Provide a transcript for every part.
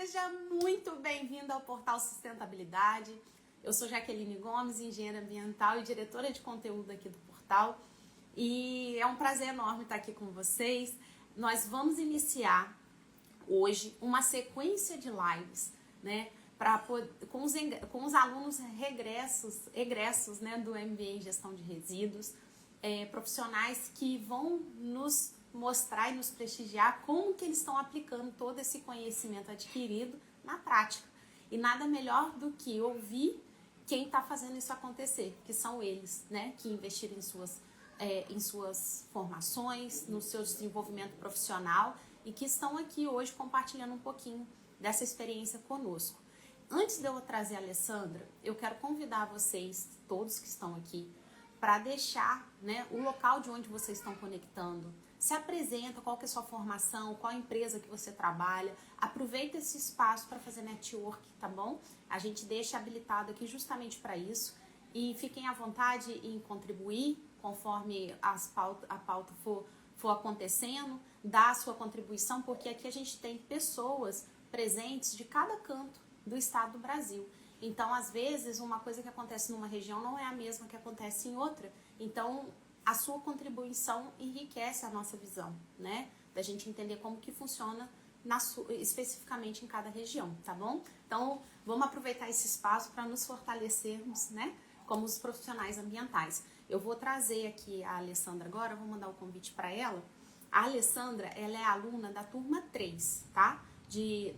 Seja muito bem-vindo ao Portal Sustentabilidade. Eu sou Jaqueline Gomes, engenheira ambiental e diretora de conteúdo aqui do portal. E é um prazer enorme estar aqui com vocês. Nós vamos iniciar hoje uma sequência de lives, né, com os alunos egressos, né, do MBA em Gestão de Resíduos, profissionais que vão nos mostrar e nos prestigiar como que eles estão aplicando todo esse conhecimento adquirido na prática. E nada melhor do que ouvir quem está fazendo isso acontecer, que são eles, né, que investiram em suas formações, no seu desenvolvimento profissional e que estão aqui hoje compartilhando um pouquinho dessa experiência conosco. Antes de eu trazer a Alessandra, eu quero convidar vocês, todos que estão aqui, para deixar, né, o local de onde vocês estão conectando. Se apresenta, qual que é a sua formação, qual a empresa que você trabalha. Aproveita esse espaço para fazer network, tá bom? A gente deixa habilitado aqui justamente para isso. E fiquem à vontade em contribuir conforme a pauta for acontecendo. Dá a sua contribuição, porque aqui a gente tem pessoas presentes de cada canto do estado do Brasil. Então, às vezes, uma coisa que acontece numa região não é a mesma que acontece em outra. Então, a sua contribuição enriquece a nossa visão, né? Da gente entender como que funciona especificamente em cada região, tá bom? Então, vamos aproveitar esse espaço para nos fortalecermos, né? Como os profissionais ambientais. Eu vou trazer aqui a Alessandra agora, vou mandar o convite para ela. A Alessandra, ela é aluna da turma 3, tá?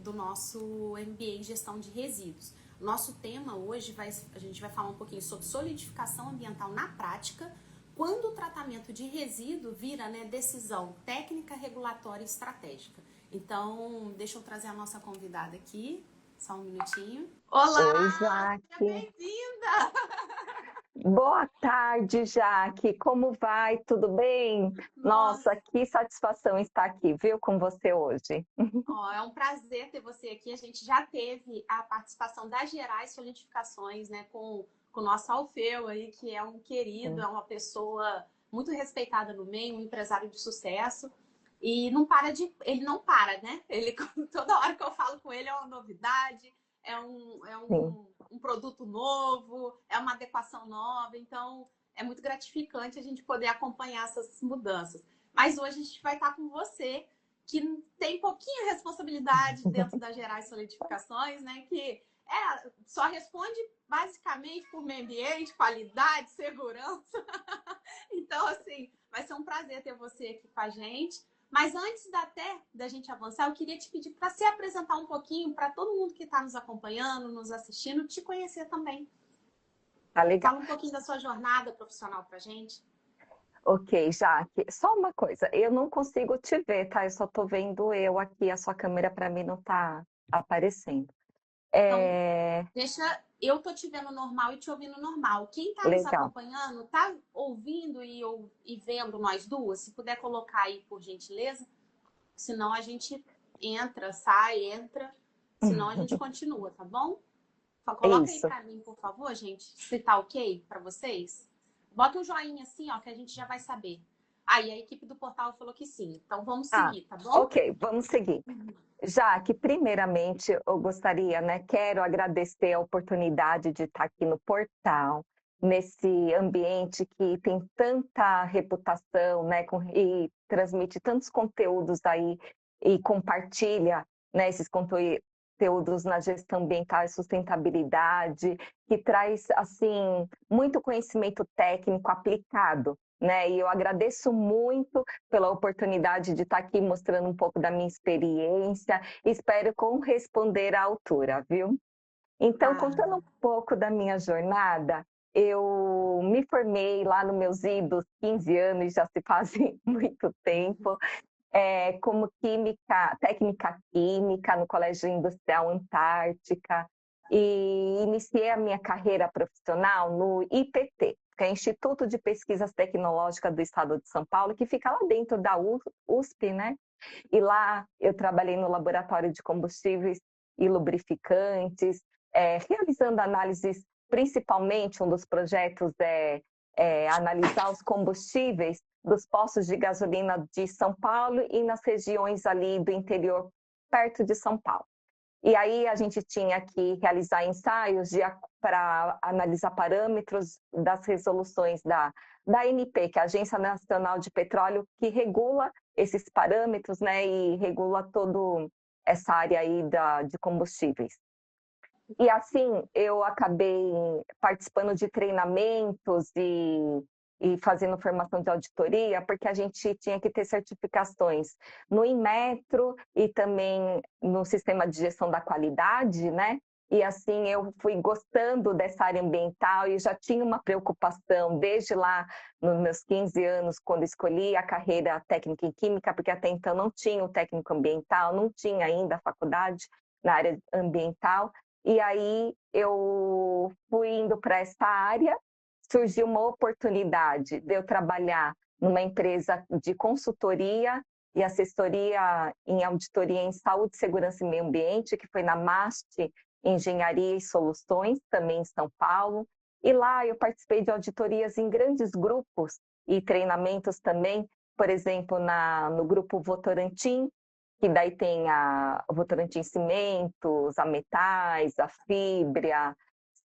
Do nosso MBA em Gestão de Resíduos. Nosso tema hoje, a gente vai falar um pouquinho sobre solidificação ambiental na prática, quando o tratamento de resíduo vira, né, decisão técnica, regulatória e estratégica. Então, deixa eu trazer a nossa convidada aqui, só um minutinho. Olá! Oi, Jaque. Seja bem-vinda! Boa tarde, Jaque. Como vai? Tudo bem? Nossa, que satisfação estar aqui, viu, com você hoje. É um prazer ter você aqui. A gente já teve a participação das Gerais Solidificações, né, com o nosso Alfeu aí, que é um querido, é uma pessoa muito respeitada no meio, um empresário de sucesso. E ele não para, né? Ele, toda hora que eu falo com ele é uma novidade, um produto novo, é uma adequação nova. Então, é muito gratificante a gente poder acompanhar essas mudanças. Mas hoje a gente vai estar com você, que tem pouquinha responsabilidade dentro das Gerais Solidificações, né? Que só responde basicamente por meio ambiente, qualidade, segurança. Então, assim, vai ser um prazer ter você aqui com a gente. Mas antes até da gente avançar, eu queria te pedir para se apresentar um pouquinho para todo mundo que está nos acompanhando, nos assistindo, te conhecer também. Tá legal. Fala um pouquinho da sua jornada profissional para a gente. Ok, Jaque. Só uma coisa, eu não consigo te ver, tá? Eu só tô vendo eu aqui, a sua câmera para mim não tá aparecendo. Então, eu tô te vendo normal e te ouvindo normal. Quem está nos Legal. acompanhando, tá ouvindo e vendo nós duas? Se puder colocar aí, por gentileza. Senão a gente entra, sai, entra. Senão a gente continua, tá bom? Coloca aí Isso. para mim, por favor, gente, se tá ok para vocês. Bota um joinha assim, ó, que a gente já vai saber. Aí a equipe do portal falou que sim. Então vamos seguir, tá bom? Ok, vamos seguir. Jaque, primeiramente, eu gostaria, né, quero agradecer a oportunidade de estar aqui no portal, nesse ambiente que tem tanta reputação, né, e transmite tantos conteúdos aí e compartilha, né, esses conteúdos na gestão ambiental e sustentabilidade, que traz, assim, muito conhecimento técnico aplicado, né, e eu agradeço muito pela oportunidade de estar aqui mostrando um pouco da minha experiência. Espero corresponder à altura, viu? Então, contando um pouco da minha jornada, eu me formei lá nos meus idos 15 anos, já se fazem muito tempo, como técnica química no Colégio Industrial Antártica, e iniciei a minha carreira profissional no IPT, que é Instituto de Pesquisas Tecnológicas do Estado de São Paulo, que fica lá dentro da USP, né? E lá eu trabalhei no laboratório de combustíveis e lubrificantes, realizando análises, principalmente um dos projetos analisar os combustíveis dos postos de gasolina de São Paulo e nas regiões ali do interior, perto de São Paulo. E aí a gente tinha que realizar ensaios para analisar parâmetros das resoluções da ANP, que é a Agência Nacional de Petróleo, que regula esses parâmetros, né, e regula toda essa área aí de combustíveis. E assim, eu acabei participando de treinamentos e fazendo formação de auditoria, porque a gente tinha que ter certificações no Inmetro e também no sistema de gestão da qualidade, né? E assim, eu fui gostando dessa área ambiental e já tinha uma preocupação desde lá nos meus 15 anos, quando escolhi a carreira técnica em química, porque até então não tinha o técnico ambiental, não tinha ainda a faculdade na área ambiental. E aí eu fui indo para essa área, surgiu uma oportunidade de eu trabalhar numa empresa de consultoria e assessoria em auditoria em saúde, segurança e meio ambiente, que foi na MAST Engenharia e Soluções, também em São Paulo. E lá eu participei de auditorias em grandes grupos e treinamentos também, por exemplo, no grupo Votorantim, que daí tem a Votorantim Cimentos, a Metais, a Fibria,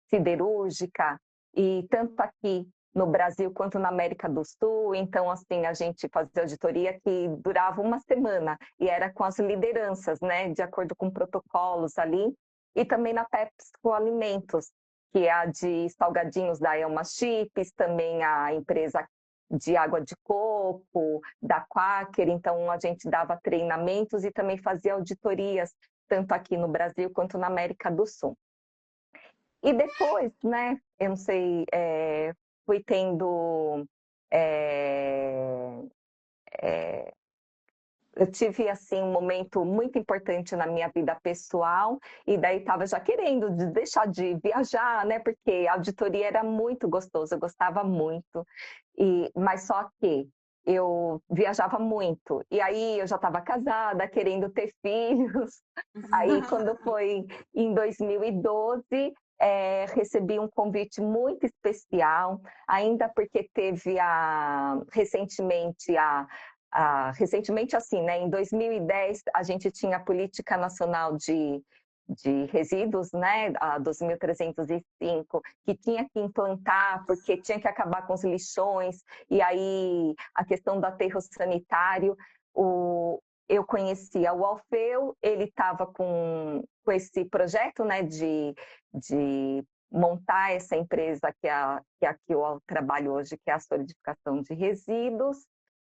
Siderúrgica, e tanto aqui no Brasil quanto na América do Sul. Então, assim, a gente fazia auditoria que durava uma semana e era com as lideranças, né, de acordo com protocolos ali, e também na PepsiCo Alimentos, que é a de salgadinhos da Elma Chips, também a empresa de água de coco, da Quaker. Então a gente dava treinamentos e também fazia auditorias, tanto aqui no Brasil quanto na América do Sul. E depois, né, eu não sei, fui tendo... eu tive assim um momento muito importante na minha vida pessoal e daí estava já querendo deixar de viajar, né? Porque a auditoria era muito gostoso, eu gostava muito. Mas só que eu viajava muito e aí eu já estava casada, querendo ter filhos. Aí quando foi em 2012 recebi um convite muito especial, ainda porque teve recentemente, assim, né, em 2010, a gente tinha a Política Nacional de Resíduos, né, a 2305, que tinha que implantar, porque tinha que acabar com os lixões, e aí a questão do aterro sanitário. Eu conhecia o Alfeu, ele estava com esse projeto, né, de montar essa empresa que é a que eu trabalho hoje, que é a solidificação de resíduos.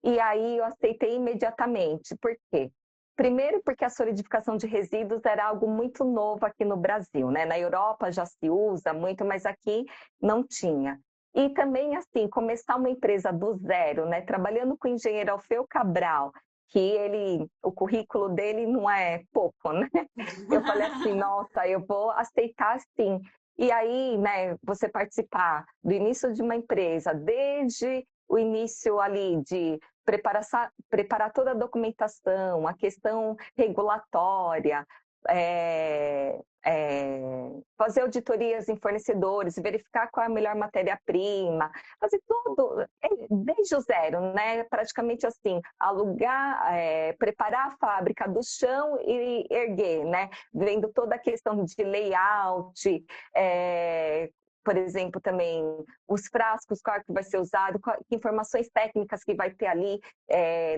E aí eu aceitei imediatamente. Por quê? Primeiro, porque a solidificação de resíduos era algo muito novo aqui no Brasil, né? Na Europa já se usa muito, mas aqui não tinha. E também, assim, começar uma empresa do zero, né? Trabalhando com o engenheiro Alfeu Cabral, que o currículo dele não é pouco, né? Eu falei assim, nossa, eu vou aceitar sim. E aí, né, você participar do início de uma empresa, desde o início ali de preparar toda a documentação, a questão regulatória, fazer auditorias em fornecedores, verificar qual é a melhor matéria-prima, fazer tudo desde o zero, né? Praticamente assim, alugar, preparar a fábrica do chão e erguer, né? Vendo toda a questão de layout, por exemplo, também os frascos, qual que vai ser usado, que informações técnicas que vai ter ali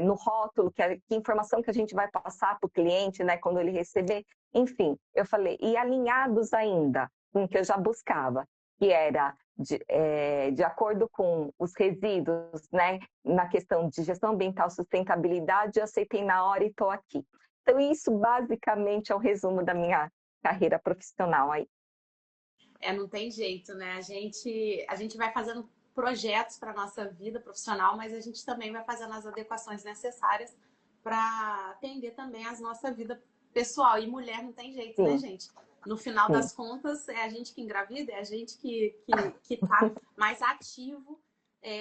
no rótulo, que informação que a gente vai passar para o cliente, né, quando ele receber. Enfim, eu falei, e alinhados ainda com o que eu já buscava, que era de acordo com os resíduos, né, na questão de gestão ambiental, sustentabilidade, eu aceitei na hora e estou aqui. Então, isso basicamente é o resumo da minha carreira profissional aí. Não tem jeito, né? A gente vai fazendo projetos para nossa vida profissional, mas a gente também vai fazendo as adequações necessárias para atender também a nossa vida pessoal. E mulher não tem jeito, né, Sim, gente? No final sim. das contas, é a gente que engravida, é a gente que tá mais ativo,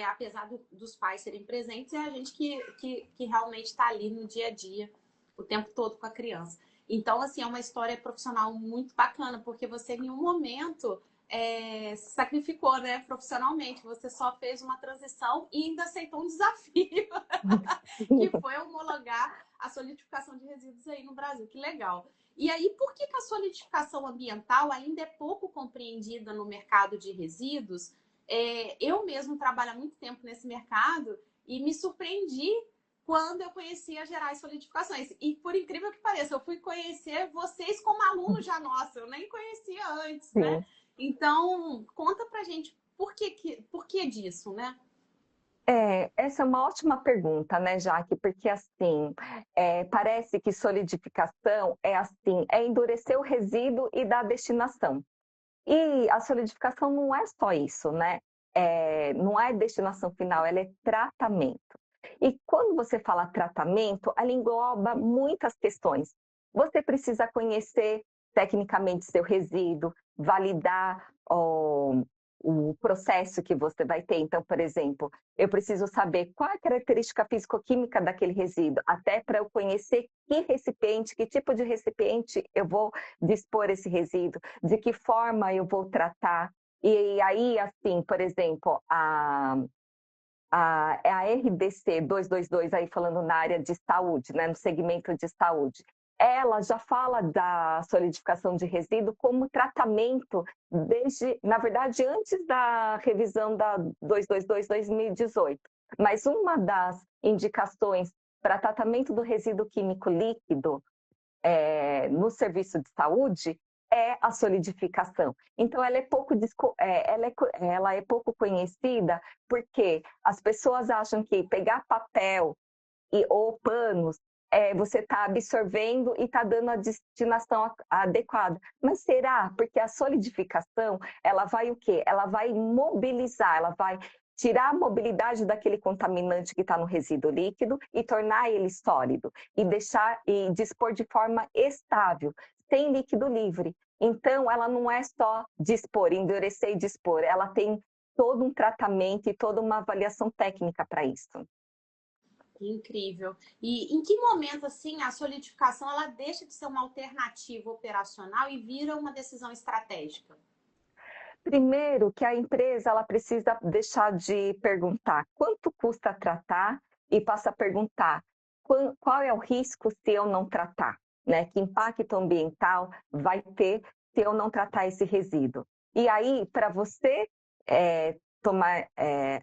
apesar dos pais serem presentes, é a gente que realmente está ali no dia a dia, o tempo todo com a criança. Então, assim, é uma história profissional muito bacana, porque você, em um momento, se sacrificou, né, profissionalmente. Você só fez uma transição e ainda aceitou um desafio, que foi homologar a solidificação de resíduos aí no Brasil. Que legal. E aí, por que a solidificação ambiental ainda é pouco compreendida no mercado de resíduos? Eu mesmo trabalho há muito tempo nesse mercado e me surpreendi quando eu conheci a Gerais Solidificações. E por incrível que pareça, eu fui conhecer vocês como aluno já nossa, eu nem conhecia antes, né? Sim. Então, conta pra gente por que disso, né? Essa é uma ótima pergunta, né, Jaque? Porque assim, parece que solidificação é assim, é endurecer o resíduo e dar a destinação. E a solidificação não é só isso, né? Não é destinação final, ela é tratamento. E quando você fala tratamento, ela engloba muitas questões. Você precisa conhecer tecnicamente seu resíduo, validar o processo que você vai ter. Então, por exemplo, eu preciso saber qual é a característica físico-química daquele resíduo, até para eu conhecer que recipiente, que tipo de recipiente eu vou dispor esse resíduo, de que forma eu vou tratar. E aí, assim, por exemplo, a RDC 222, aí falando na área de saúde, né, no segmento de saúde, ela já fala da solidificação de resíduo como tratamento desde, na verdade, antes da revisão da 222/2018. Mas uma das indicações para tratamento do resíduo químico líquido no serviço de saúde é a solidificação. Então, ela é pouco conhecida porque as pessoas acham que pegar papel ou panos, você está absorvendo e está dando a destinação adequada. Mas será? Porque a solidificação, ela vai o quê? Ela vai mobilizar, ela vai tirar a mobilidade daquele contaminante que está no resíduo líquido e tornar ele sólido e deixar e dispor de forma estável, sem líquido livre. Então, ela não é só dispor, endurecer e dispor, ela tem todo um tratamento e toda uma avaliação técnica para isso. Incrível. E em que momento, assim, a solidificação ela deixa de ser uma alternativa operacional e vira uma decisão estratégica? Primeiro, que a empresa ela precisa deixar de perguntar quanto custa tratar e passa a perguntar qual é o risco se eu não tratar, né? Que impacto ambiental vai ter se eu não tratar esse resíduo? E aí, para você tomar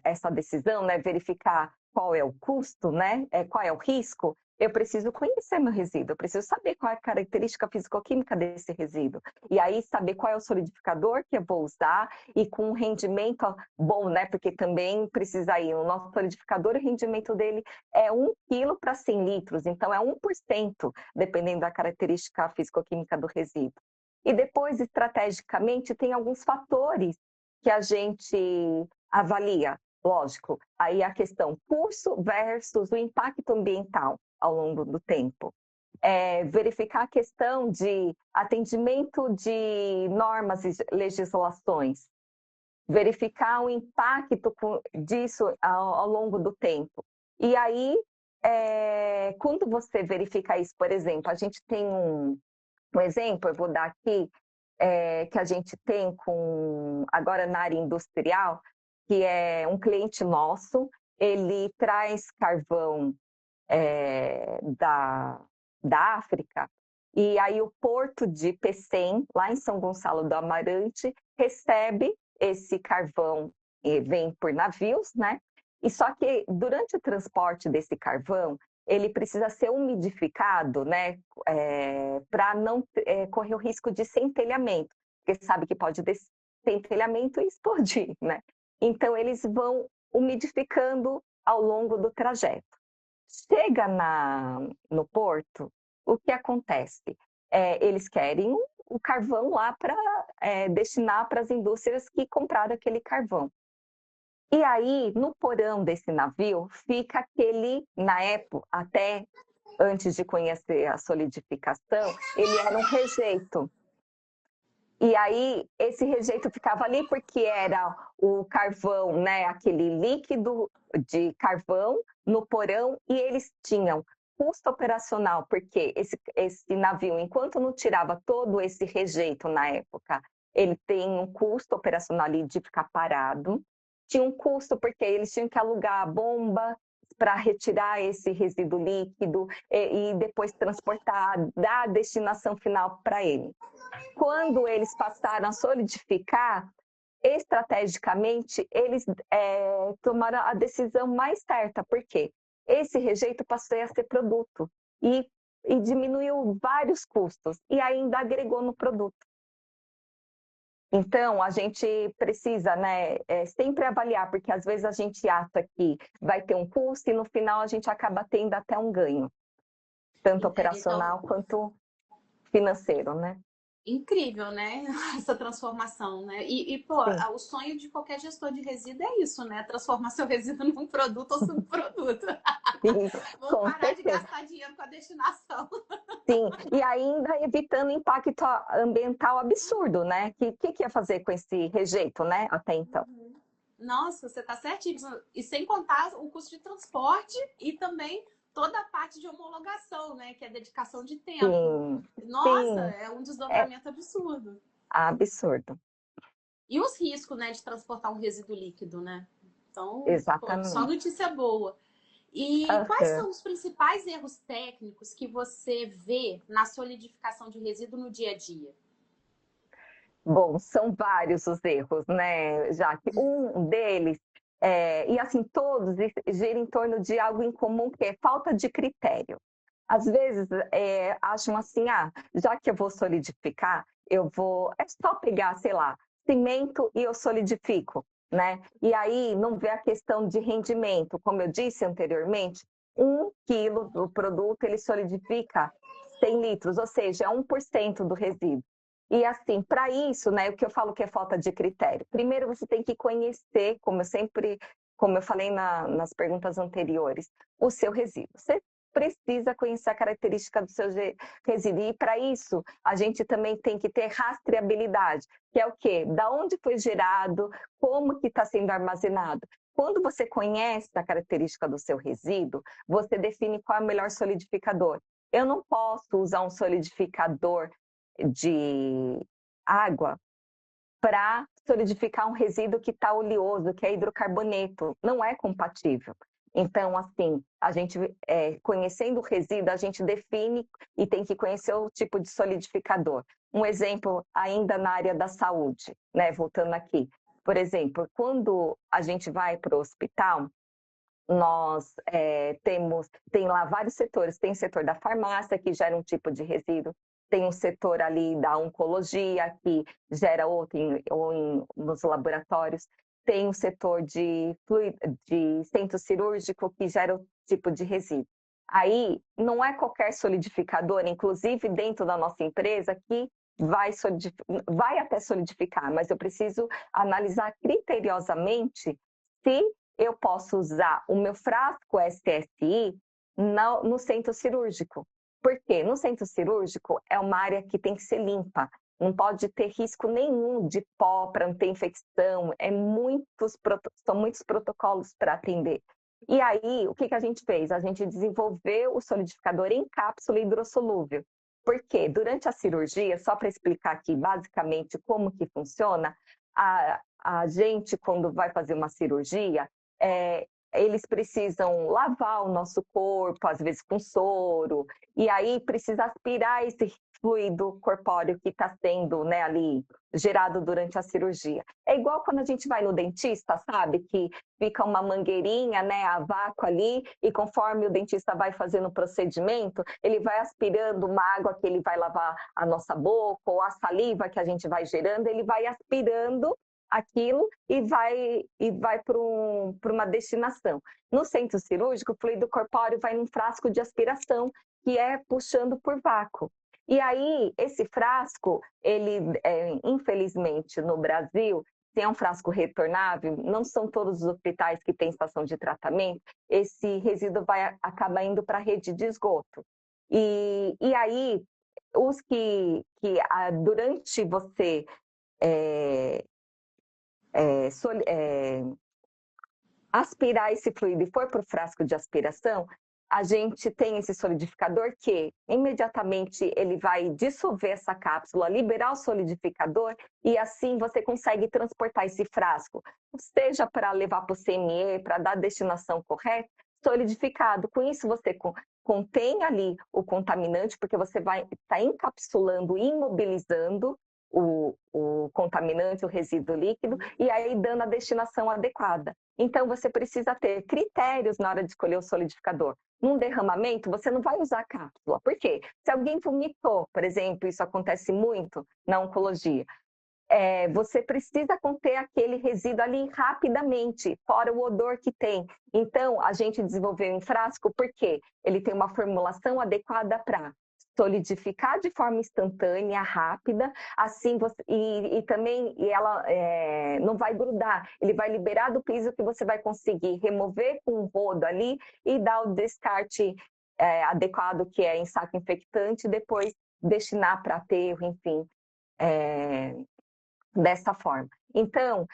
essa decisão, né? Verificar qual é o custo, né? Qual é o risco? Eu preciso conhecer meu resíduo, eu preciso saber qual é a característica físico-química desse resíduo. E aí saber qual é o solidificador que eu vou usar e com um rendimento bom, né? Porque também precisa ir, o nosso solidificador, o rendimento dele é 1 quilo para 100 litros, então é 1%, dependendo da característica físico-química do resíduo. E depois, estrategicamente, tem alguns fatores que a gente avalia, lógico, aí a questão custo versus o impacto ambiental ao longo do tempo. Verificar a questão de atendimento de normas e legislações, verificar o impacto disso ao longo do tempo. E aí, quando você verifica isso, por exemplo, a gente tem um exemplo, eu vou dar aqui, que a gente tem agora na área industrial, que é um cliente nosso, ele traz carvão da África, e aí o porto de Pecém, lá em São Gonçalo do Amarante, recebe esse carvão, vem por navios, né? E só que durante o transporte desse carvão, ele precisa ser umidificado, né? Para não correr o risco de centelhamento, porque sabe que pode descer centelhamento e explodir, né? Então eles vão umidificando ao longo do trajeto. Chega no porto, o que acontece? Eles querem o carvão lá para destinar para as indústrias que compraram aquele carvão. E aí, no porão desse navio, fica aquele, na época, até antes de conhecer a solidificação, ele era um rejeito. E aí, esse rejeito ficava ali porque era o carvão, né, aquele líquido de carvão no porão, e eles tinham custo operacional, porque esse navio, enquanto não tirava todo esse rejeito na época, ele tem um custo operacional ali de ficar parado, tinha um custo porque eles tinham que alugar a bomba para retirar esse resíduo líquido e depois transportar da destinação final para ele. Quando eles passaram a solidificar, estrategicamente, eles tomaram a decisão mais certa, porque esse rejeito passou a ser produto e diminuiu vários custos e ainda agregou no produto. Então, a gente precisa, né, sempre avaliar, porque às vezes a gente acha que vai ter um custo e no final a gente acaba tendo até um ganho, tanto operacional quanto financeiro, né? Incrível, né? Essa transformação, né? Pô, o sonho de qualquer gestor de resíduo é isso, né? Transformar seu resíduo num produto ou subproduto. Vamos parar de gastar dinheiro com a destinação. Sim, e ainda evitando impacto ambiental absurdo, né? Que ia fazer com esse rejeito, né? Até então. Nossa, você está certíssimo. E sem contar o custo de transporte e também toda a parte de homologação, né? Que é dedicação de tempo. Sim, Nossa, sim. É um desdobramento absurdo. Absurdo. E os riscos, né, de transportar um resíduo líquido, né? Então, exatamente. Só notícia boa. E quais são os principais erros técnicos que você vê na solidificação de resíduo no dia a dia? Bom, são vários os erros, né, Jaque? Um deles, e assim, todos giram em torno de algo em comum, que é falta de critério. Às vezes, acham assim, já que eu vou solidificar, é só pegar, sei lá, cimento e eu solidifico, né? E aí não vê a questão de rendimento. Como eu disse anteriormente, 1 quilo do produto, ele solidifica 100 litros, ou seja, é 1% do resíduo. E assim, para isso, né, o que eu falo que é falta de critério. Primeiro você tem que conhecer, como eu falei nas perguntas anteriores, o seu resíduo. Você precisa conhecer a característica do seu resíduo. E para isso, a gente também tem que ter rastreabilidade, que é o quê? Da onde foi gerado, como que está sendo armazenado. Quando você conhece a característica do seu resíduo, você define qual é o melhor solidificador. Eu não posso usar um solidificador de água para solidificar um resíduo que está oleoso, que é hidrocarboneto. Não é compatível. Então, assim, a gente, conhecendo o resíduo, a gente define e tem que conhecer o tipo de solidificador. Um exemplo, ainda na área da saúde, né? Voltando aqui. Por exemplo, quando a gente vai para o hospital, nós tem lá vários setores. Tem o setor da farmácia, que gera um tipo de resíduo. Tem um setor ali da oncologia, que gera outro nos laboratórios. Tem o setor de centro cirúrgico, que gera outro tipo de resíduo. Aí, não é qualquer solidificador, inclusive dentro da nossa empresa, que vai até solidificar, mas eu preciso analisar criteriosamente se eu posso usar o meu frasco SSI no centro cirúrgico. Por quê? No centro cirúrgico é uma área que tem que ser limpa, não pode ter risco nenhum de pó para não ter infecção, são muitos protocolos para atender. E aí, o que a gente fez? A gente desenvolveu o solidificador em cápsula hidrossolúvel. Por quê? Durante a cirurgia, só para explicar aqui basicamente como que funciona, a gente, quando vai fazer uma cirurgia, eles precisam lavar o nosso corpo, às vezes com soro, e aí precisa aspirar esse fluido corpóreo que está sendo, né, ali gerado durante a cirurgia. É igual quando a gente vai no dentista, sabe? Que fica uma mangueirinha, né, a vácuo ali, e conforme o dentista vai fazendo o procedimento, ele vai aspirando uma água que ele vai lavar a nossa boca, ou a saliva que a gente vai gerando, ele vai aspirando aquilo e vai para uma destinação. No centro cirúrgico, o fluido corpóreo vai num frasco de aspiração, que é puxando por vácuo. E aí, esse frasco, ele, infelizmente, no Brasil, se é um frasco retornável, não são todos os hospitais que têm estação de tratamento, esse resíduo vai acabar indo para a rede de esgoto. E aí, os durante você aspirar esse fluido e for para o frasco de aspiração, a gente tem esse solidificador que imediatamente ele vai dissolver essa cápsula, liberar o solidificador e assim você consegue transportar esse frasco, seja para levar para o CME, para dar a destinação correta, solidificado. Com isso, você contém ali o contaminante, porque você vai estar encapsulando, imobilizando o contaminante, o resíduo líquido, e aí dando a destinação adequada. Então, você precisa ter critérios na hora de escolher o solidificador. Num derramamento, você não vai usar cápsula. Por quê? Se alguém vomitou, por exemplo, isso acontece muito na oncologia, você precisa conter aquele resíduo ali rapidamente, fora o odor que tem. Então, a gente desenvolveu um frasco porque ele tem uma formulação adequada para solidificar de forma instantânea, rápida, assim e também ela não vai grudar, ele vai liberar do piso que você vai conseguir remover com um rodo ali e dar o descarte adequado, que é em saco infectante, e depois destinar para aterro, enfim. Dessa forma. Então,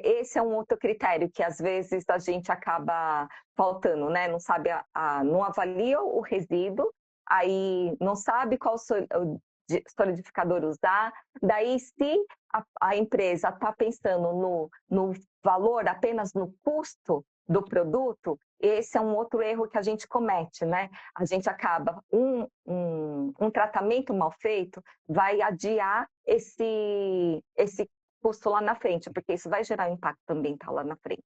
esse é um outro critério que às vezes a gente acaba faltando, né? Não sabe, não avalia o resíduo, aí não sabe qual solidificador usar, daí se a empresa está pensando no valor, apenas no custo do produto, esse é um outro erro que a gente comete, né? A gente acaba, um tratamento mal feito vai adiar esse custo lá na frente, porque isso vai gerar um impacto ambiental lá na frente,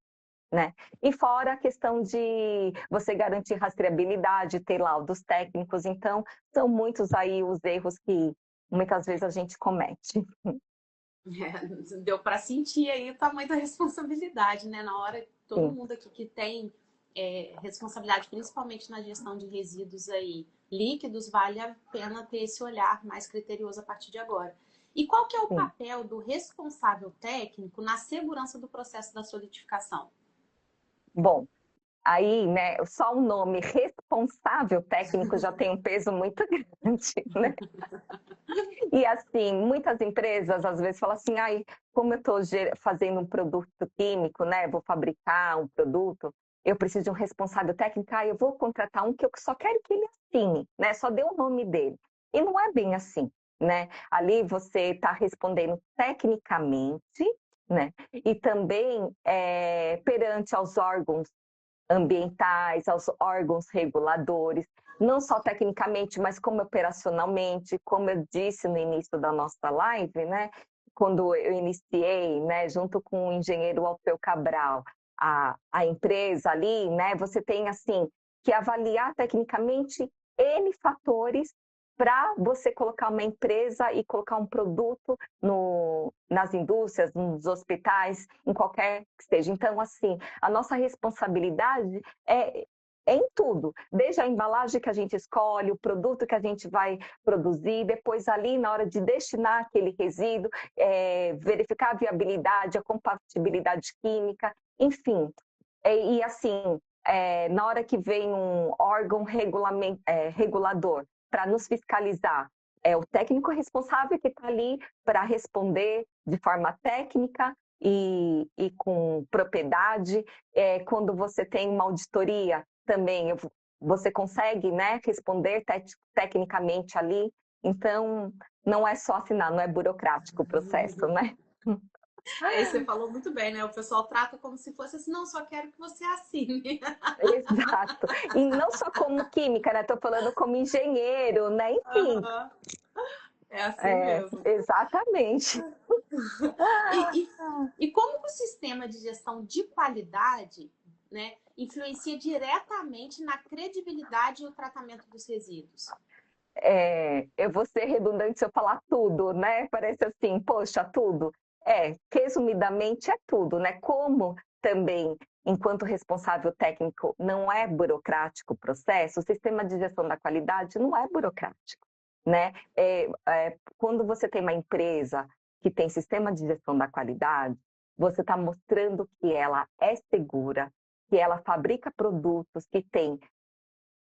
né? E fora a questão de você garantir rastreabilidade, ter laudos técnicos, então são muitos aí os erros que muitas vezes a gente comete. Deu para sentir aí o tamanho da responsabilidade, né? Na hora, todo Sim. mundo aqui que tem responsabilidade, principalmente na gestão de resíduos aí líquidos, vale a pena ter esse olhar mais criterioso a partir de agora. E qual que é o Sim. papel do responsável técnico na segurança do processo da solidificação? Bom, aí, né, só o nome responsável técnico já tem um peso muito grande, né? E assim, muitas empresas às vezes falam assim, ai, como eu estou fazendo um produto químico, né, vou fabricar um produto, eu preciso de um responsável técnico, eu vou contratar um que eu só quero que ele assine, né, só dê o nome dele. E não é bem assim, né? Ali você está respondendo tecnicamente, né? E também perante aos órgãos ambientais, aos órgãos reguladores, não só tecnicamente, mas como operacionalmente, como eu disse no início da nossa live, né? Quando eu iniciei, né, junto com o engenheiro Alfeu Cabral, a empresa ali, né, você tem assim que avaliar tecnicamente N fatores para você colocar uma empresa e colocar um produto nas indústrias, nos hospitais, em qualquer que esteja. Então, assim, a nossa responsabilidade é em tudo, desde a embalagem que a gente escolhe, o produto que a gente vai produzir, depois ali na hora de destinar aquele resíduo, verificar a viabilidade, a compatibilidade química, enfim. E assim, na hora que vem um órgão regulador para nos fiscalizar, é o técnico responsável que está ali para responder de forma técnica e com propriedade. Quando você tem uma auditoria, também você consegue, né, responder tecnicamente ali. Então, não é só assinar, não é burocrático o processo, né? Você falou muito bem, né? O pessoal trata como se fosse assim, não, só quero que você assine. Exato. E não só como química, né? Estou falando como engenheiro, né? Enfim. Uhum. É assim mesmo. Exatamente. E, e, e como o sistema de gestão de qualidade, né, influencia diretamente na credibilidade e o tratamento dos resíduos? Eu vou ser redundante se eu falar tudo, né? Parece assim, poxa, tudo. Resumidamente é tudo, né? Como também, enquanto responsável técnico, não é burocrático o processo, o sistema de gestão da qualidade não é burocrático, né? Quando você tem uma empresa que tem sistema de gestão da qualidade, você está mostrando que ela é segura, que ela fabrica produtos que têm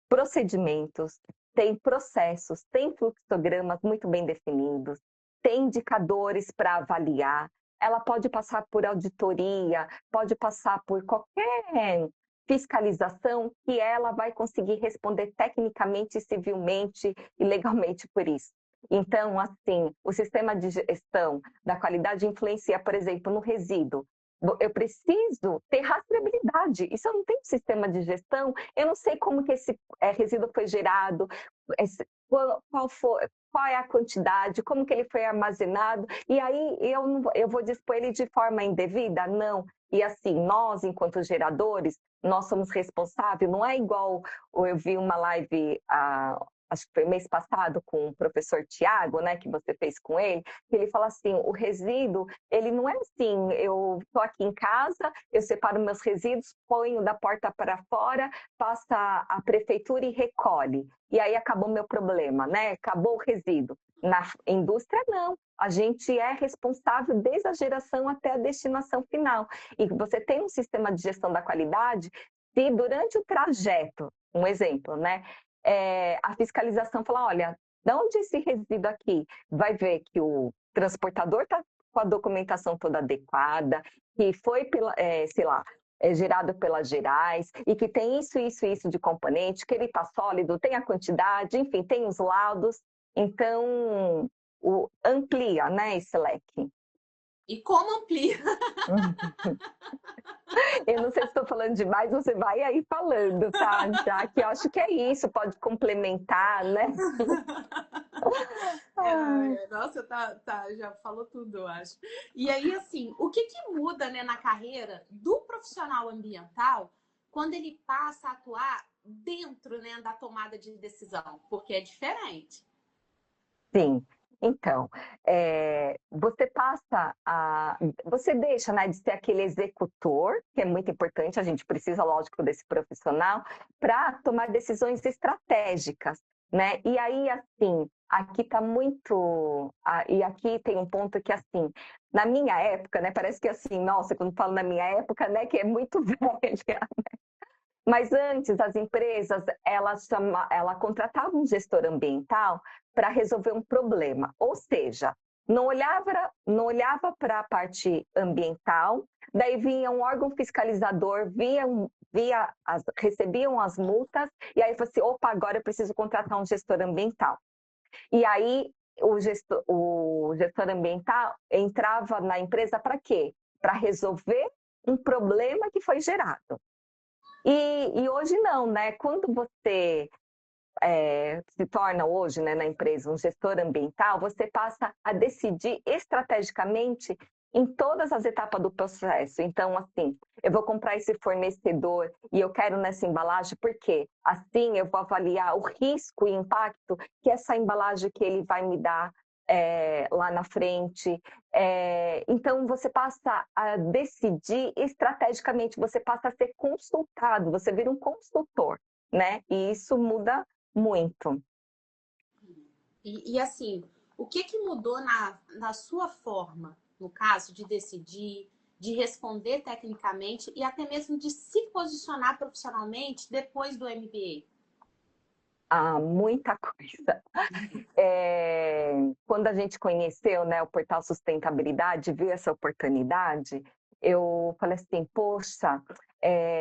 procedimentos, tem processos, tem fluxogramas muito bem definidos, tem indicadores para avaliar, ela pode passar por auditoria, pode passar por qualquer fiscalização que ela vai conseguir responder tecnicamente, civilmente e legalmente por isso. Então, assim, o sistema de gestão da qualidade influencia, por exemplo, no resíduo. Eu preciso ter rastreabilidade. E se eu não tenho sistema de gestão, eu não sei como que esse resíduo foi gerado, qual é a quantidade, como que ele foi armazenado, e aí eu vou dispor ele de forma indevida? Não. E assim, nós, enquanto geradores, nós somos responsáveis, não é igual, eu vi uma live, acho que foi mês passado, com o professor Tiago, né, que você fez com ele, que ele fala assim, o resíduo, ele não é assim, eu estou aqui em casa, eu separo meus resíduos, ponho da porta para fora, passa a prefeitura e recolhe. E aí acabou meu problema, né? Acabou o resíduo. Na indústria, não. A gente é responsável desde a geração até a destinação final. E você tem um sistema de gestão da qualidade se durante o trajeto, um exemplo, né? A fiscalização fala, olha, de onde esse resíduo aqui? Vai ver que o transportador está com a documentação toda adequada, que foi, sei lá, gerado pelas Gerais, e que tem isso de componente, que ele está sólido, tem a quantidade, enfim, tem os laudos, então amplia, né, esse leque. E como amplia? Eu não sei se estou falando demais, você vai aí falando, tá? Já que eu acho que é isso, pode complementar, né? Nossa, já falou tudo, eu acho. E aí, assim, o que muda, né, na carreira do profissional ambiental quando ele passa a atuar dentro, né, da tomada de decisão? Porque é diferente. Sim. Então, você deixa, né, de ser aquele executor, que é muito importante, a gente precisa, lógico, desse profissional, para tomar decisões estratégicas, né? E aí, assim, aqui está muito... e aqui tem um ponto que, assim, na minha época, né, parece que assim, nossa, quando falo na minha época, né, que é muito velha, mas antes, as empresas, ela contratava um gestor ambiental para resolver um problema. Ou seja, não olhava para a parte ambiental, daí vinha um órgão fiscalizador, recebiam as multas, e aí falou assim, opa, agora eu preciso contratar um gestor ambiental. E aí o gestor ambiental entrava na empresa para quê? Para resolver um problema que foi gerado. E hoje não, né? Quando você se torna hoje, né, na empresa, um gestor ambiental, você passa a decidir estrategicamente em todas as etapas do processo. Então, assim, eu vou comprar esse fornecedor e eu quero nessa embalagem, por quê? Assim eu vou avaliar o risco e impacto que essa embalagem que ele vai me dar lá na frente. Então, você passa a decidir estrategicamente, você passa a ser consultado, você vira um consultor, né? E isso muda muito. E assim, o que mudou na sua forma, no caso, de decidir, de responder tecnicamente e até mesmo de se posicionar profissionalmente depois do MBA? Muita coisa. Quando a gente conheceu, né, o Portal Sustentabilidade, viu essa oportunidade, eu falei assim, poxa,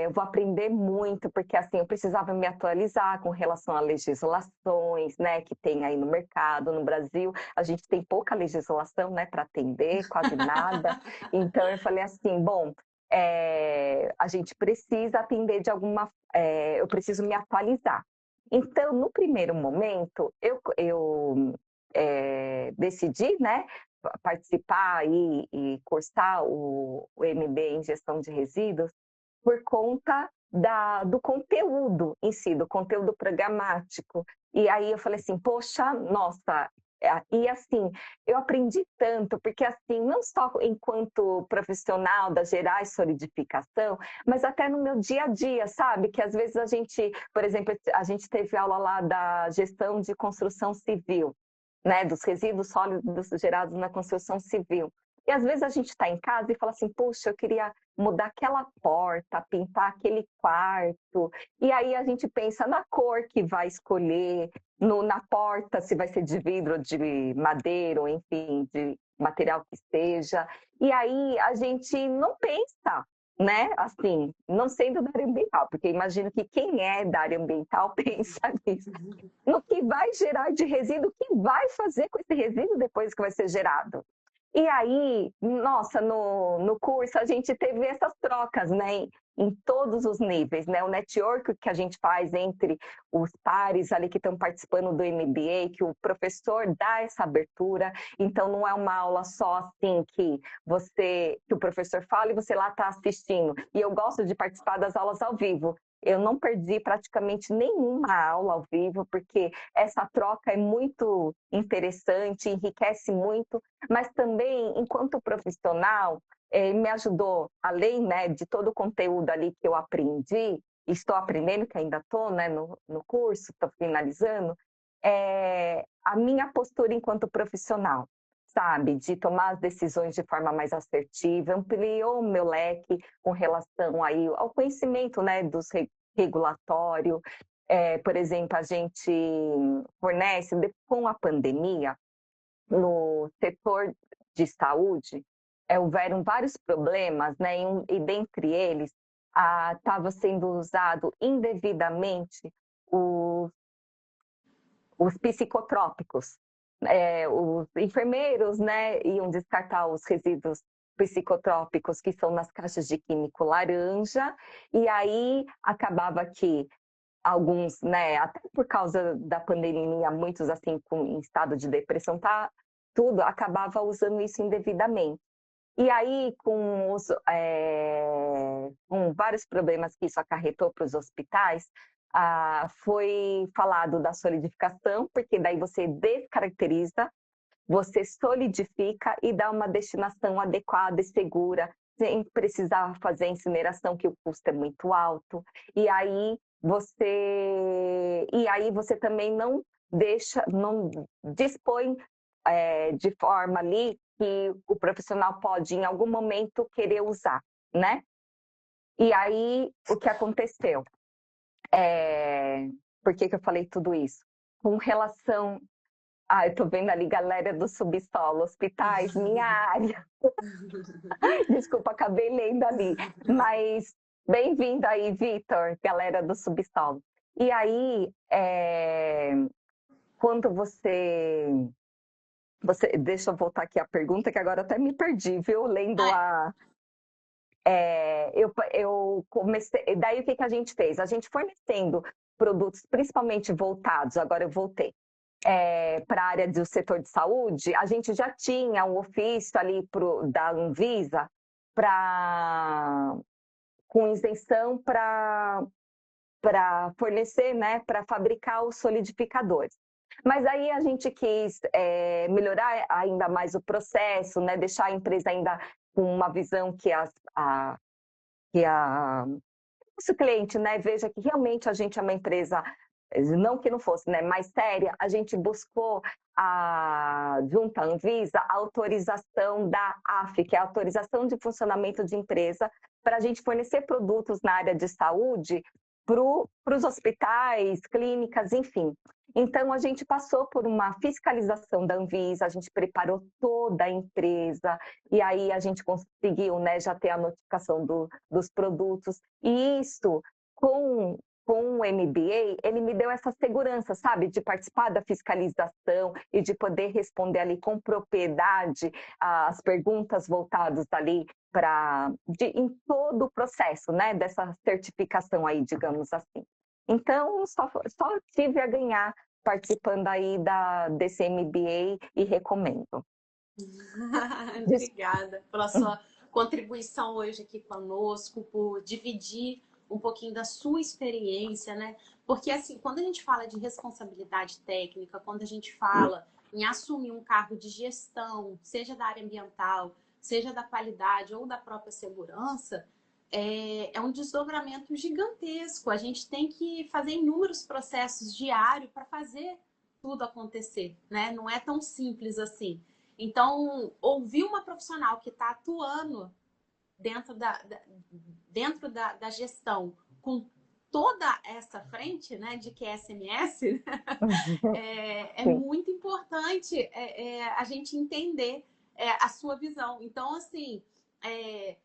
eu vou aprender muito, porque assim, eu precisava me atualizar com relação a legislações, né, que tem aí no mercado, no Brasil, a gente tem pouca legislação, né, para atender, quase nada, então eu falei assim, bom, a gente precisa atender de eu preciso me atualizar. Então, no primeiro momento, eu decidi, né, participar e cursar o MBA em gestão de resíduos por conta do conteúdo em si, do conteúdo programático. E aí eu falei assim, poxa, nossa, e assim, eu aprendi tanto, porque assim, não só enquanto profissional da Gerais Solidificação, mas até no meu dia a dia, sabe? Que às vezes a gente, por exemplo, a gente teve aula lá da gestão de construção civil, né? Dos resíduos sólidos gerados na construção civil. E às vezes a gente está em casa e fala assim, puxa, eu queria mudar aquela porta, pintar aquele quarto. E aí a gente pensa na cor que vai escolher, na porta, se vai ser de vidro, de madeira, ou enfim, de material que seja. E aí a gente não pensa, né? Assim, não sendo da área ambiental, porque imagino que quem é da área ambiental pensa nisso. No que vai gerar de resíduo, o que vai fazer com esse resíduo depois que vai ser gerado? E aí, nossa, no curso a gente teve essas trocas, né, em todos os níveis, né? O network que a gente faz entre os pares ali que estão participando do MBA, que o professor dá essa abertura, então não é uma aula só assim que o professor fala e você lá está assistindo. E eu gosto de participar das aulas ao vivo. Eu não perdi praticamente nenhuma aula ao vivo, porque essa troca é muito interessante, enriquece muito, mas também, enquanto profissional, me ajudou, além, né, de todo o conteúdo ali que eu aprendi, estou aprendendo, que ainda estou, né, no curso, estou finalizando, a minha postura enquanto profissional, sabe, de tomar as decisões de forma mais assertiva, ampliou o meu leque com relação aí ao conhecimento, né, dos regulatório. Por exemplo, a gente fornece, com a pandemia, no setor de saúde, houveram vários problemas, né? E dentre eles, estava sendo usado indevidamente os, os psicotrópicos. Os enfermeiros, né, iam descartar os resíduos psicotrópicos que são nas caixas de químico laranja, e aí acabava que alguns, né, até por causa da pandemia, muitos assim em estado de depressão, tudo acabava usando isso indevidamente. E aí, com vários problemas que isso acarretou para os hospitais, foi falado da solidificação, porque daí você descaracteriza, você solidifica e dá uma destinação adequada e segura, sem precisar fazer a incineração, que o custo é muito alto. E aí você também não deixa, não dispõe de forma ali que o profissional pode, em algum momento, querer usar, né? E aí, o que aconteceu? Por que eu falei tudo isso? Com relação eu tô vendo ali galera do subsolo, hospitais, minha área. Desculpa, acabei lendo ali. Mas bem-vindo aí, Vitor, galera do subsolo. E aí, quando você. Deixa eu voltar aqui a pergunta, que agora até me perdi, viu? Lendo Ah, a. Eu comecei. Daí o que a gente fez? A gente fornecendo produtos principalmente voltados, agora eu voltei para a área do setor de saúde, a gente já tinha um ofício ali da Anvisa com isenção para fornecer, né, para fabricar os solidificadores. Mas aí a gente quis melhorar ainda mais o processo, né, deixar a empresa ainda com uma visão que nosso cliente, né, veja que realmente a gente é uma empresa, não que não fosse, né, mais séria. A gente buscou junto à Anvisa, a autorização da AF, que é a autorização de funcionamento de empresa, para a gente fornecer produtos na área de saúde para os hospitais, clínicas, enfim. Então, a gente passou por uma fiscalização da Anvisa, a gente preparou toda a empresa, e aí a gente conseguiu, né, já ter a notificação dos produtos. E isso, com o MBA, ele me deu essa segurança, sabe, de participar da fiscalização e de poder responder ali com propriedade as perguntas voltadas ali em todo o processo, né, dessa certificação aí, digamos assim. Então, só tive a ganhar participando aí desse MBA e recomendo. obrigada pela sua contribuição hoje aqui conosco, por dividir um pouquinho da sua experiência, né? Porque, assim, quando a gente fala de responsabilidade técnica, quando a gente fala em assumir um cargo de gestão, seja da área ambiental, seja da qualidade ou da própria segurança, é um desdobramento gigantesco. A gente tem que fazer inúmeros processos diários para fazer tudo acontecer, né? Não é tão simples assim. Então, ouvir uma profissional que está atuando dentro da gestão com toda essa frente, né, de QSMS, é Sim. muito importante a gente entender a sua visão. Então, assim,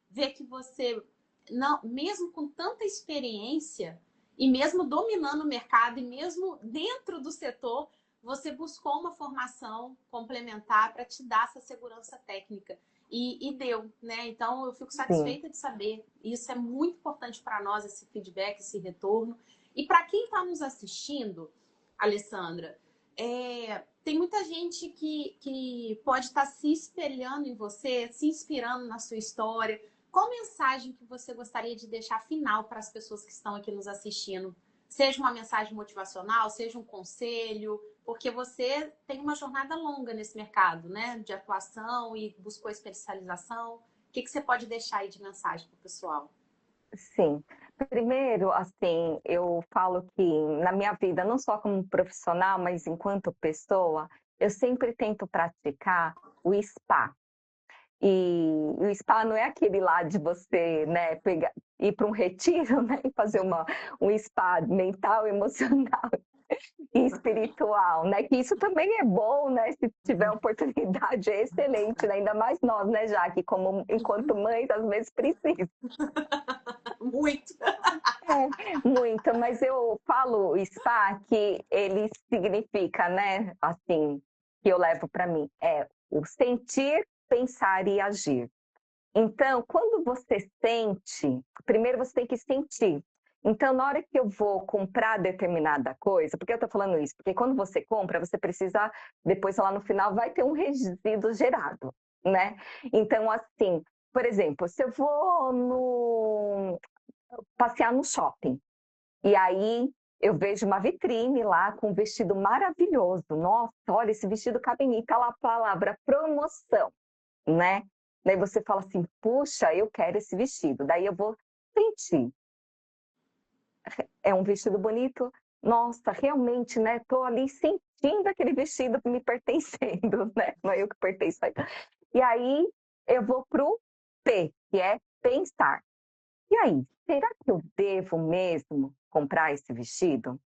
ver que você, não, mesmo com tanta experiência, e mesmo dominando o mercado, e mesmo dentro do setor, você buscou uma formação complementar para te dar essa segurança técnica. E deu, né? Então, eu fico Sim. satisfeita de saber. Isso é muito importante para nós, esse feedback, esse retorno. E para quem está nos assistindo, Alessandra, tem muita gente que pode estar se espelhando em você, se inspirando na sua história. Qual mensagem que você gostaria de deixar final para as pessoas que estão aqui nos assistindo? Seja uma mensagem motivacional, seja um conselho, porque você tem uma jornada longa nesse mercado, né? De atuação e buscou especialização. O que você pode deixar aí de mensagem para o pessoal? Sim. Primeiro, assim, eu falo que na minha vida, não só como profissional, mas enquanto pessoa, eu sempre tento praticar o spa. E o spa não é aquele lá de você, né, pegar, ir para um retiro, né, e fazer um spa mental, emocional e espiritual, né? Que isso também é bom, né? Se tiver oportunidade, é excelente, né? Ainda mais nós, né, Jaque, como enquanto mães, às vezes precisa. Muito. Muito, mas eu falo spa que ele significa, né, assim, que eu levo para mim, é o sentir, pensar e agir. Então, quando você sente, primeiro você tem que sentir. Então, na hora que eu vou comprar determinada coisa, por que eu estou falando isso? Porque quando você compra, você precisa, depois lá no final, vai ter um resíduo gerado, né? Então, assim, por exemplo, se eu vou passear no shopping, e aí eu vejo uma vitrine lá com um vestido maravilhoso. Nossa, olha, esse vestido cabe em mim. Tá lá a palavra promoção, né? Daí você fala assim, puxa, eu quero esse vestido. Daí eu vou sentir. É um vestido bonito? Nossa, realmente, né? Tô ali sentindo aquele vestido me pertencendo, né? Não é eu que pertenço. E aí eu vou pro P, que é pensar. E aí, será que eu devo mesmo comprar esse vestido?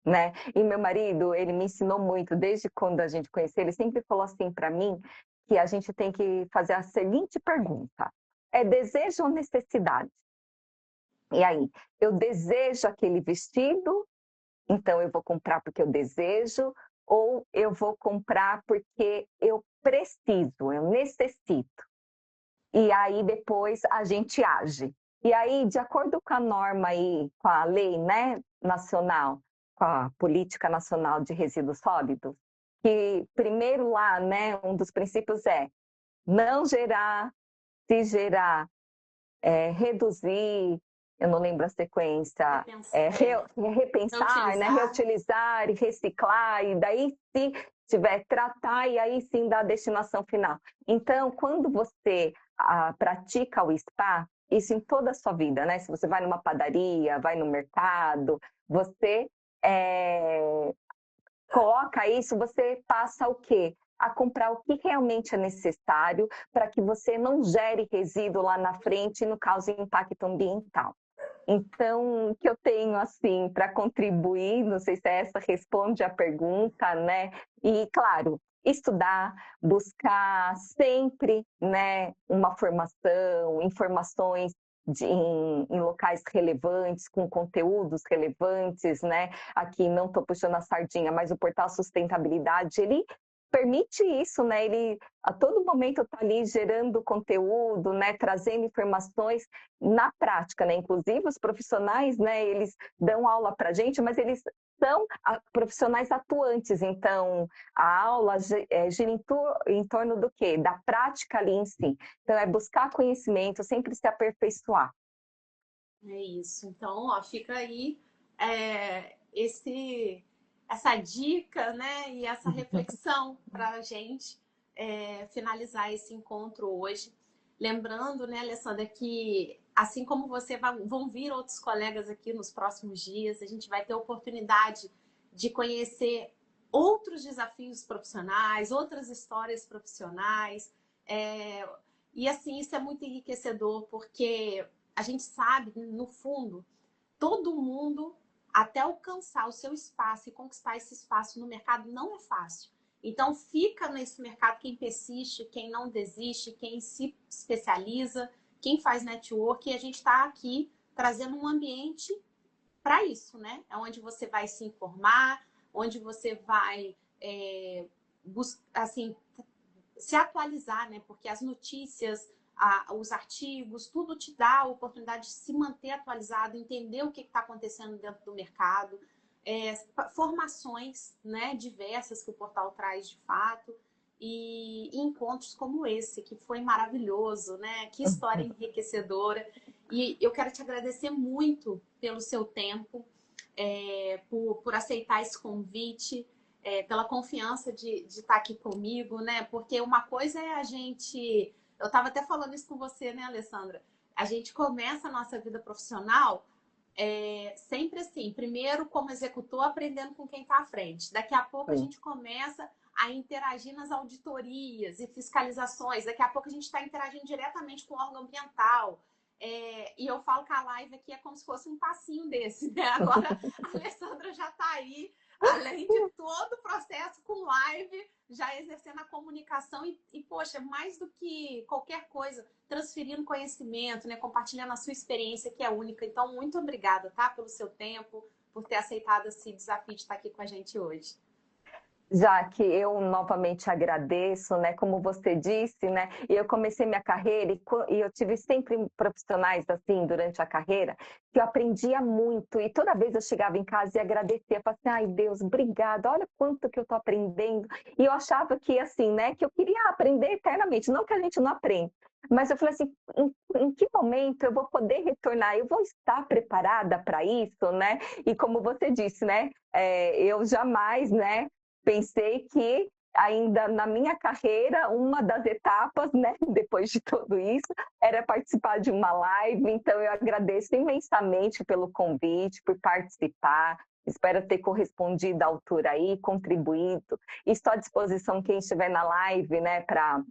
Né? E meu marido, ele me ensinou muito, desde quando a gente conheceu, ele sempre falou assim para mim, que a gente tem que fazer a seguinte pergunta: é desejo ou necessidade? E aí, eu desejo aquele vestido, então eu vou comprar porque eu desejo, ou eu vou comprar porque eu preciso, eu necessito. E aí depois a gente age. E aí, de acordo com a norma aí, com a lei, né, nacional, com a Política Nacional de Resíduos Sólidos, que primeiro lá, né, um dos princípios é não gerar, se gerar, reduzir, eu não lembro a sequência, repensar, né, Reutilizar. reutilizar e reciclar, e daí se tiver tratar, e aí sim dar a destinação final. Então, quando você pratica o spa, isso em toda a sua vida, né? Se você vai numa padaria, vai no mercado, você coloca isso, você passa o quê? A comprar o que realmente é necessário para que você não gere resíduo lá na frente e não cause impacto ambiental. Então, o que eu tenho assim para contribuir, não sei se essa responde a pergunta, né? E claro, estudar, buscar sempre, né, uma formação, informações em locais relevantes, com conteúdos relevantes, né? Aqui não estou puxando a sardinha, mas o portal Sustentabilidade, ele permite isso, né? Ele a todo momento está ali gerando conteúdo, né? Trazendo informações na prática, né? Inclusive os profissionais, né? Eles dão aula para a gente, mas eles são profissionais atuantes. Então, a aula gira em torno do quê? Da prática ali em si. Então, é buscar conhecimento, sempre se aperfeiçoar. É isso. Então, ó, fica aí essa dica, né, e essa reflexão para a gente finalizar esse encontro hoje. Lembrando, né, Alessandra, que assim como você, vão vir outros colegas aqui nos próximos dias, a gente vai ter oportunidade de conhecer outros desafios profissionais, outras histórias profissionais. É, e assim, isso é muito enriquecedor, porque a gente sabe, no fundo, todo mundo, até alcançar o seu espaço e conquistar esse espaço no mercado, não é fácil. Então, fica nesse mercado quem persiste, quem não desiste, quem se especializa, quem faz network. E a gente está aqui trazendo um ambiente para isso, né? É onde você vai se informar, onde você vai assim, se atualizar, né? Porque as notícias, os artigos, tudo te dá a oportunidade de se manter atualizado, entender o que está acontecendo dentro do mercado, formações, né, diversas que o portal traz de fato, e encontros como esse, que foi maravilhoso, né? Que história enriquecedora. E eu quero te agradecer muito pelo seu tempo, por aceitar esse convite, pela confiança de estar aqui comigo, né? Porque uma coisa é a gente. Eu estava até falando isso com você, né, Alessandra? A gente começa a nossa vida profissional sempre assim, primeiro como executor, aprendendo com quem está à frente. Daqui a pouco a gente começa a interagir nas auditorias e fiscalizações. Daqui a pouco a gente está interagindo diretamente com o órgão ambiental. E eu falo que a live aqui é como se fosse um passinho desse, né? Agora a Alessandra já está aí, além de todo o processo com live, já exercendo a comunicação poxa, mais do que qualquer coisa, transferindo conhecimento, né? Compartilhando a sua experiência, que é única. Então, muito obrigada, tá? Pelo seu tempo, por ter aceitado esse desafio de estar aqui com a gente hoje. Já que eu novamente agradeço, né? Como você disse, né? E eu comecei minha carreira e eu tive sempre profissionais assim durante a carreira que eu aprendia muito e toda vez eu chegava em casa e agradecia, falava assim, ai Deus, obrigada, olha quanto que eu tô aprendendo. E eu achava que assim, né? Que eu queria aprender eternamente, não que a gente não aprende. Mas eu falei assim, em que momento eu vou poder retornar? Eu vou estar preparada para isso, né? E como você disse, né? Eu jamais, né? Pensei que ainda na minha carreira, uma das etapas, né, depois de tudo isso, era participar de uma live. Então, eu agradeço imensamente pelo convite, por participar. Espero ter correspondido à altura aí, contribuído. E estou à disposição quem estiver na live, né, para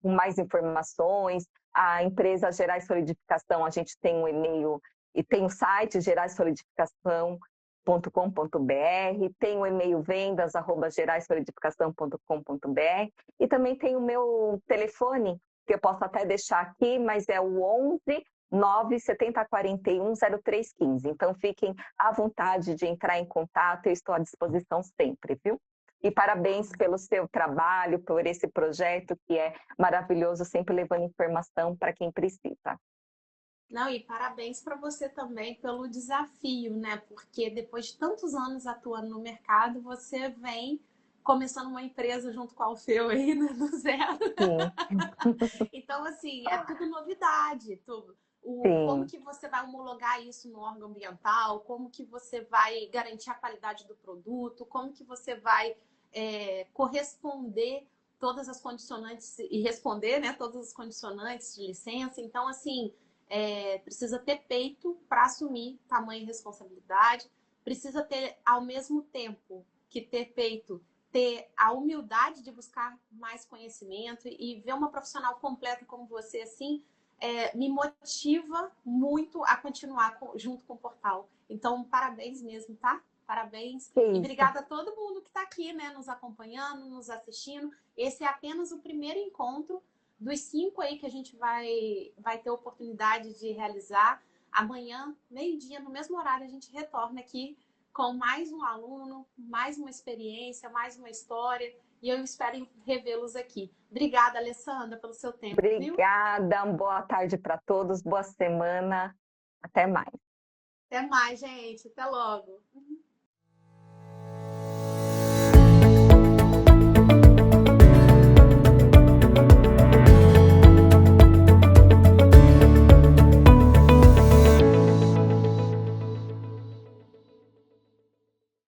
com mais informações. A empresa Gerais Solidificação, a gente tem um e-mail e tem o site geraissolidificação.com.br, tem o e-mail vendas@geraissolidificação.com.br e também tem o meu telefone, que eu posso até deixar aqui, mas é o 11 97041 0315. Então fiquem à vontade de entrar em contato, eu estou à disposição sempre, viu? E parabéns pelo seu trabalho, por esse projeto que é maravilhoso, sempre levando informação para quem precisa. Não, e parabéns para você também pelo desafio, né? Porque depois de tantos anos atuando no mercado, você vem começando uma empresa junto com a Alfeu aí, né? Do zero. Sim. Então, assim, é tudo novidade. Como Sim. que você vai homologar isso no órgão ambiental? Como que você vai garantir a qualidade do produto? Como que você vai corresponder todas as condicionantes e responder, né, todas as condicionantes de licença? Então, assim, precisa ter peito para assumir tamanha responsabilidade, precisa ter, ao mesmo tempo que ter peito, ter a humildade de buscar mais conhecimento e ver uma profissional completa como você, assim, me motiva muito a continuar junto com o portal. Então, parabéns mesmo, tá? Parabéns. Que E isso. obrigada a todo mundo que está aqui, né, nos acompanhando, nos assistindo. Esse é apenas o primeiro encontro dos 5 aí que a gente vai ter oportunidade de realizar. Amanhã, meio-dia, no mesmo horário, a gente retorna aqui com mais um aluno, mais uma experiência, mais uma história. E eu espero revê-los aqui. Obrigada, Alessandra, pelo seu tempo, viu? Obrigada, boa tarde para todos, boa semana, até mais. Até mais, gente. Até logo.